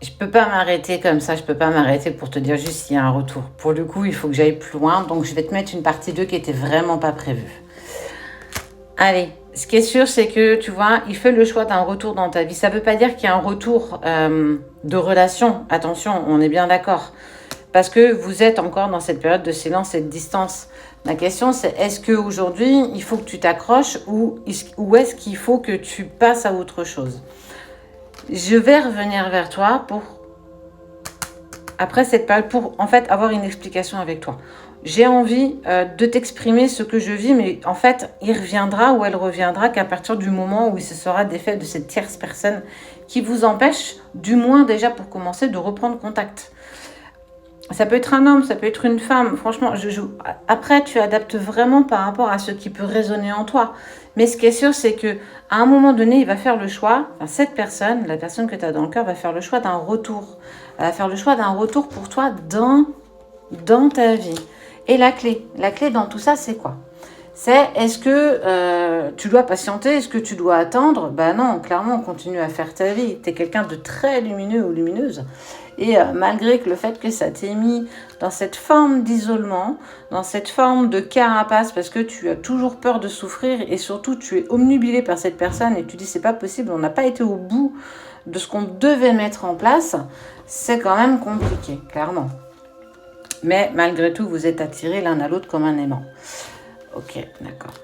Je peux pas m'arrêter comme ça, je peux pas m'arrêter pour te dire juste s'il y a un retour. Pour le coup, il faut que j'aille plus loin, donc je vais te mettre une partie 2 qui était vraiment pas prévue. Allez, ce qui est sûr, c'est que, tu vois, il fait le choix d'un retour dans ta vie. Ça veut pas dire qu'il y a un retour de relation. Attention, on est bien d'accord. Parce que vous êtes encore dans cette période de silence et de distance. La question, c'est est-ce qu'aujourd'hui, il faut que tu t'accroches ou est-ce qu'il faut que tu passes à autre chose? Je vais revenir vers toi pour, après cette période, pour en fait avoir une explication avec toi. J'ai envie de t'exprimer ce que je vis, mais en fait, il reviendra ou elle reviendra qu'à partir du moment où il se sera défait de cette tierce personne qui vous empêche, du moins déjà pour commencer, de reprendre contact. Ça peut être un homme, ça peut être une femme. Franchement, après, tu adaptes vraiment par rapport à ce qui peut résonner en toi. Mais ce qui est sûr, c'est que à un moment donné, il va faire le choix. Enfin, cette personne, la personne que tu as dans le cœur, va faire le choix d'un retour. Elle va faire le choix d'un retour pour toi dans ta vie. Et la clé dans tout ça, c'est quoi? C'est est-ce que tu dois patienter? Est-ce que tu dois attendre? Ben non, clairement, on continue à faire ta vie. Tu es quelqu'un de très lumineux ou lumineuse. Et malgré que le fait que ça t'ait mis dans cette forme d'isolement, dans cette forme de carapace, parce que tu as toujours peur de souffrir et surtout tu es omnubilé par cette personne et tu dis c'est pas possible, on n'a pas été au bout de ce qu'on devait mettre en place, c'est quand même compliqué, clairement. Mais malgré tout, vous êtes attirés l'un à l'autre comme un aimant. Ok, d'accord.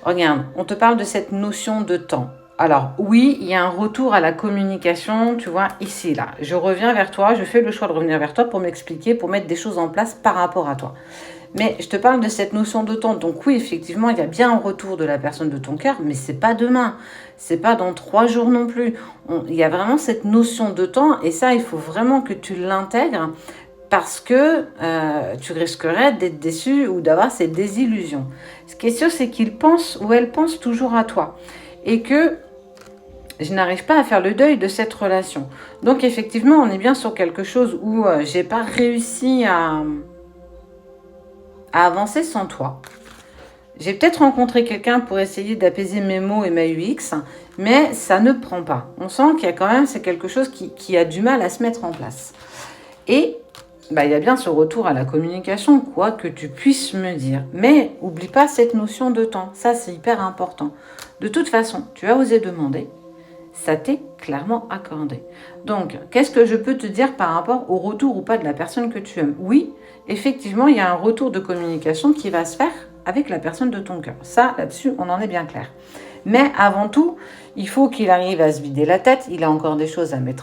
Regarde, on te parle de cette notion de temps. Alors oui, il y a un retour à la communication, tu vois, ici, là. Je reviens vers toi, je fais le choix de revenir vers toi pour m'expliquer, pour mettre des choses en place par rapport à toi. Mais je te parle de cette notion de temps. Donc oui, effectivement, il y a bien un retour de la personne de ton cœur, mais c'est pas demain. C'est pas dans 3 jours non plus. Il y a vraiment cette notion de temps et ça, il faut vraiment que tu l'intègres parce que tu risquerais d'être déçu ou d'avoir ces désillusions. Ce qui est sûr, c'est qu'il pense ou elle pense toujours à toi et que je n'arrive pas à faire le deuil de cette relation. Donc effectivement, on est bien sur quelque chose où j'ai pas réussi à avancer sans toi. J'ai peut-être rencontré quelqu'un pour essayer d'apaiser mes mots et ma UX, mais ça ne prend pas. On sent qu'il y a quand même, c'est quelque chose qui a du mal à se mettre en place. Et bah, il y a bien ce retour à la communication, quoi que tu puisses me dire. Mais oublie pas cette notion de temps, ça c'est hyper important. De toute façon, tu as osé demander, ça t'est clairement accordé. Donc, qu'est-ce que je peux te dire par rapport au retour ou pas de la personne que tu aimes? Oui, effectivement, il y a un retour de communication qui va se faire avec la personne de ton cœur. Ça, là-dessus, on en est bien clair. Mais avant tout, il faut qu'il arrive à se vider la tête. Il a encore des choses à mettre